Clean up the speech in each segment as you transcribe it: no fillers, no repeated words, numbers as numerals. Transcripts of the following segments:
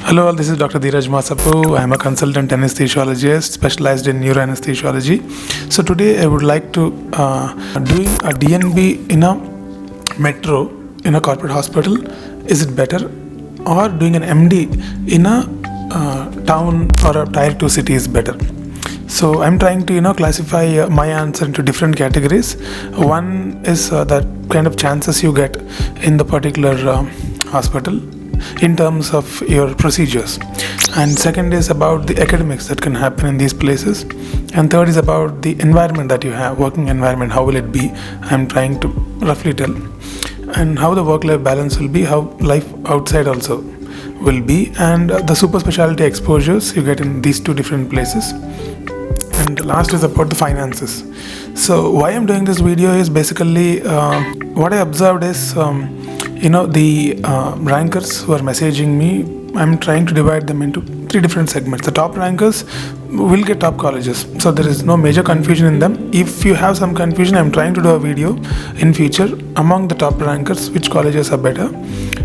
Hello, this is Dr. Masapu. I am a consultant anesthesiologist specialized in neuroanesthesiology. So today I would like to doing a DNB in a metro in a corporate hospital. Is it better, or doing an MD in a town or a tier 2 city is better? So I'm trying to classify my answer into different categories. One is that kind of chances you get in the particular hospital in terms of your procedures, and second is about the academics that can happen in these places, and third is about the environment that you have, working environment, how will it be, I'm trying to roughly tell, and how the work-life balance will be, how life outside also will be, and the super specialty exposures you get in these two different places. And the last is about the finances. So why I'm doing this video is basically what I observed is the rankers who are messaging me, I'm trying to divide them into three different segments. The top rankers will get top colleges, so there is no major confusion in them. If you have some confusion, I'm trying to do a video in future among the top rankers which colleges are better.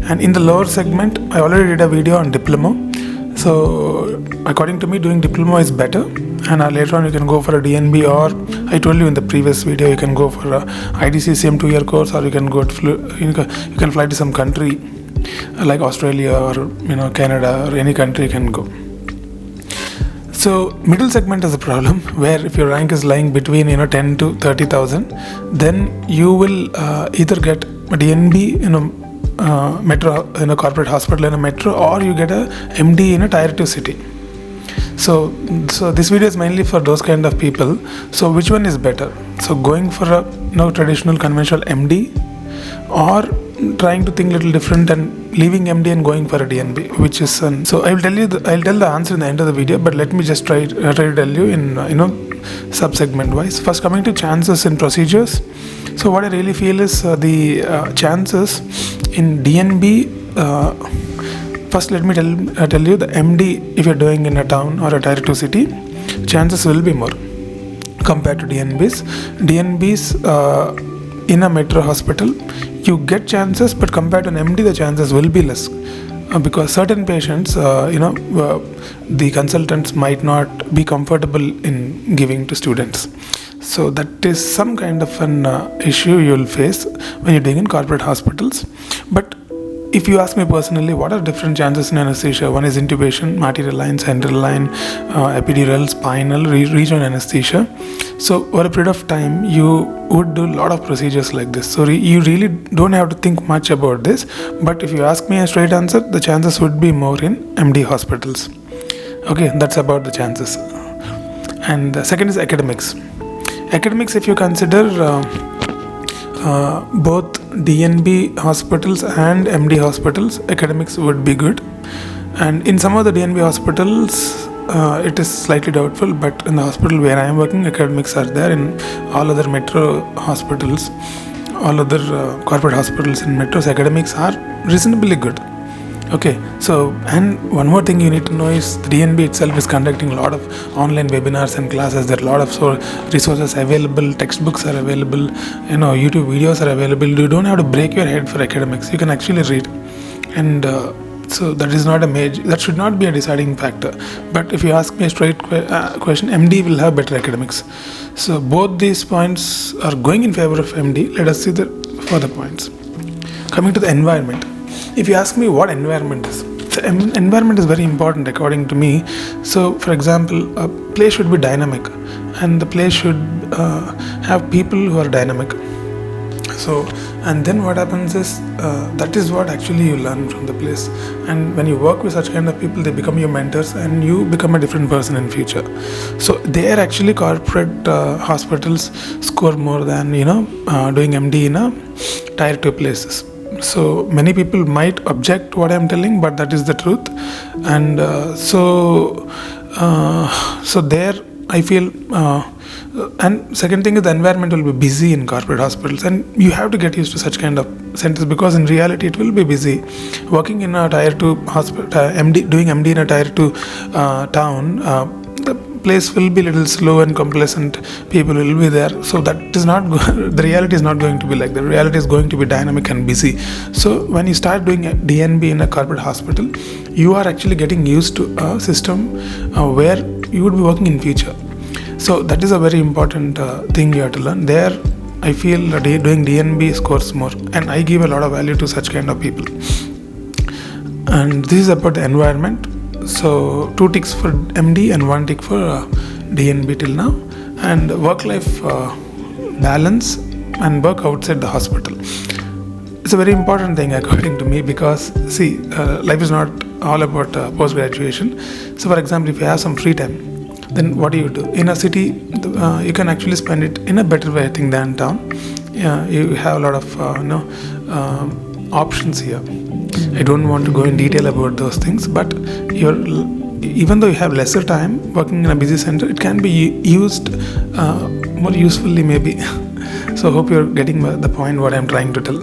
And in the lower segment, I already did a video on diploma. So according to me, doing diploma is better, and later on you can go for a DNB, or I told you in the previous video, you can go for a IDCCM 2-year course, or you can go to you can fly to some country like Australia or Canada, or any country you can go. So middle segment is a problem where if your rank is lying between 10 to 30,000, then you will either get a DNB metro in a corporate hospital in a metro, or you get a MD in a tier 2 city. So this video is mainly for those kind of people. So which one is better? So going for a traditional conventional MD, or trying to think a little different and leaving MD and going for a DNB, which is so I'll tell the answer in the end of the video, but let me just try to tell you in sub-segment wise. First, coming to chances in procedures. So what I really feel is the chances in DNB, first let me tell you the MD, if you're doing in a town or a tier 2 city, chances will be more compared to DNBs. DNBs in a metro hospital, you get chances, but compared to an MD, the chances will be less. Because certain patients, the consultants might not be comfortable in giving to students. So that is some kind of an issue you will face when you're doing in corporate hospitals. But if you ask me personally, what are different chances in anesthesia? One is intubation, arterial line, central line, epidural, spinal, regional anesthesia. So over a period of time, you would do a lot of procedures like this. So you really don't have to think much about this. But if you ask me a straight answer, the chances would be more in MD hospitals. Okay, that's about the chances. And the second is academics. Academics, if you consider both DNB hospitals and MD hospitals, academics would be good. And in some of the DNB hospitals, it is slightly doubtful, but in the hospital where I am working, academics are there. In all other metro hospitals, all other corporate hospitals in metros, academics are reasonably good. Okay, so, and one more thing you need to know is the DNB itself is conducting a lot of online webinars and classes. There are a lot of resources available, textbooks are available, YouTube videos are available. You don't have to break your head for academics. You can actually read, and so that is not that should not be a deciding factor. But if you ask me a straight question, MD will have better academics. So both these points are going in favor of MD. Let us see the further points. Coming to the environment. If you ask me what environment is, the environment is very important according to me. So for example, a place should be dynamic, and the place should have people who are dynamic. So, and then what happens is that is what actually you learn from the place. And when you work with such kind of people, they become your mentors, and you become a different person in future. So there actually corporate hospitals score more than doing MD in a tier 2 places. So many people might object what I'm telling, but that is the truth. And so there I feel and second thing is the environment will be busy in corporate hospitals, and you have to get used to such kind of centers, because in reality it will be busy. Working in a tier 2 hospital, doing MD in a tier 2 town, the place will be little slow and complacent. People will be there. So that is not the reality is not going to be like that. The reality is going to be dynamic and busy. So when you start doing a DNB in a corporate hospital, you are actually getting used to a system where you would be working in future. So that is a very important thing you have to learn. There, I feel doing DNB scores more, and I give a lot of value to such kind of people. And this is about the environment. So 2 ticks for MD and 1 tick for DNB till now. And work-life balance and work outside the hospital. It's a very important thing according to me, because see, life is not all about post-graduation. So for example, if you have some free time, then what do? In a city, you can actually spend it in a better way, I think, than town. You have a lot of options here. I don't want to go in detail about those things, but even though you have lesser time working in a busy center, it can be used more usefully maybe. So I hope you're getting the point what I'm trying to tell.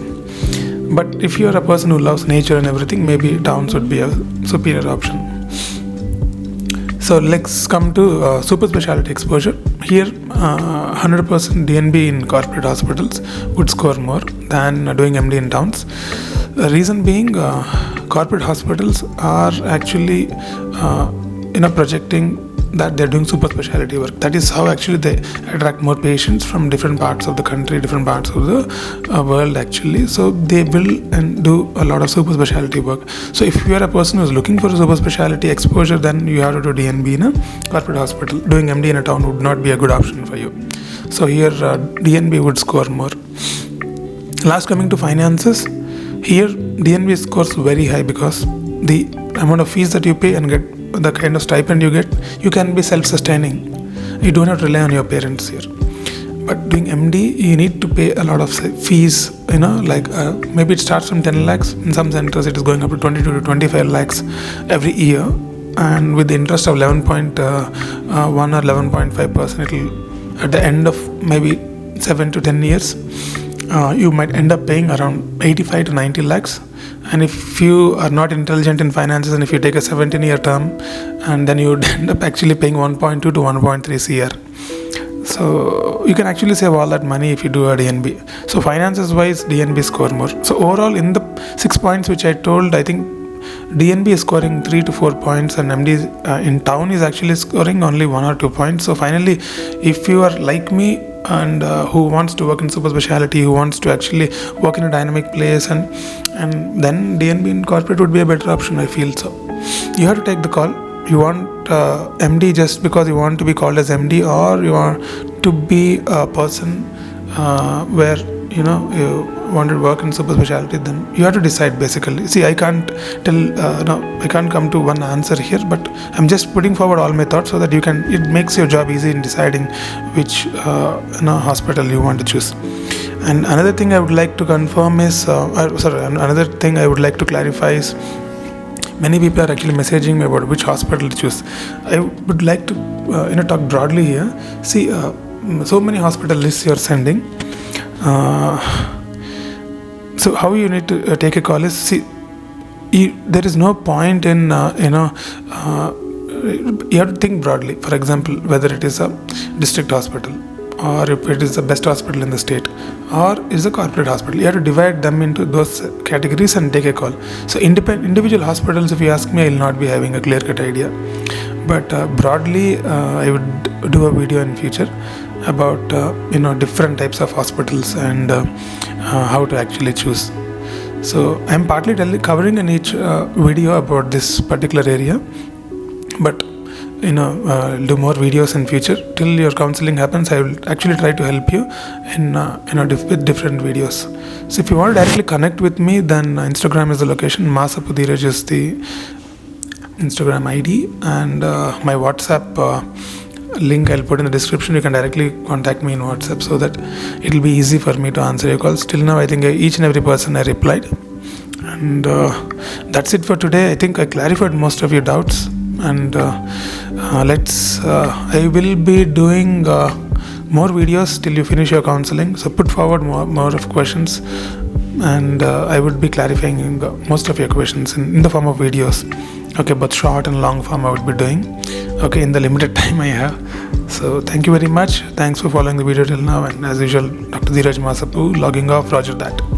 But if you're a person who loves nature and everything, maybe towns would be a superior option. So let's come to super specialty exposure. Here, 100% DNB in corporate hospitals would score more than doing MD in towns. The reason being, corporate hospitals are actually projecting that they're doing super specialty work. That is how actually they attract more patients from different parts of the country, different parts of the world actually. So they will and do a lot of super specialty work. So if you are a person who's looking for a super specialty exposure, then you have to do DNB in a corporate hospital. Doing MD in a town would not be a good option for you. So here DNB would score more. Last, coming to finances, here DNB scores very high because the amount of fees that you pay and get the kind of stipend you get, you can be self-sustaining. You don't have to rely on your parents here. But doing MD, you need to pay a lot of fees, like maybe it starts from 10 lakhs. In some centers, it is going up to 22 to 25 lakhs every year. And with the interest of 11.1 or 11.5%, it'll, at the end of maybe 7 to 10 years, you might end up paying around 85 to 90 lakhs. And if you are not intelligent in finances, and if you take a 17-year term, and then you would end up actually paying 1.2 to 1.3 CR. So you can actually save all that money if you do a DNB. So finances wise, DNB score more. So overall, in the 6 points which I told, I think DNB is scoring 3 to 4 points, and MD in town is actually scoring only 1 or 2 points. So finally, if you are like me and who wants to work in super specialty, who wants to actually work in a dynamic place, and then DNB in corporate would be a better option, I feel. So you have to take the call. You want MD just because you want to be called as MD, or you want to be a person where you want to work in super specialty, then you have to decide basically. See, I can't I can't come to one answer here, but I'm just putting forward all my thoughts so that it makes your job easy in deciding which hospital you want to choose. And another thing I would like to confirm is, another thing I would like to clarify is, many people are actually messaging me about which hospital to choose. I would like to talk broadly here. See, so many hospital lists you're sending. So how you need to take a call is, see, there is no point in you have to think broadly. For example, whether it is a district hospital, or if it is the best hospital in the state, or is a corporate hospital, you have to divide them into those categories and take a call. So individual hospitals, if you ask me, I will not be having a clear-cut idea. But broadly, I would do a video in future about different types of hospitals and how to actually choose. So I'm partly covering in each video about this particular area, but do more videos in future. Till your counseling happens, I will actually try to help you in with different videos. So if you want to directly connect with me, then Instagram is the location. Masapudheeraj is the Instagram ID, and my WhatsApp link I'll put in the description. You can directly contact me in WhatsApp, so that it will be easy for me to answer your calls. Till now, I think each and every person I replied, and that's it for today. I think I clarified most of your doubts, and I will be doing more videos till you finish your counseling. So put forward more of questions. and I would be clarifying most of your questions in the form of videos. Okay, both short and long form I would be doing. Okay, in the limited time I have. So thank you very much. Thanks for following the video till now, and as usual, Dr. Dheeraj Masapu logging off. Roger that.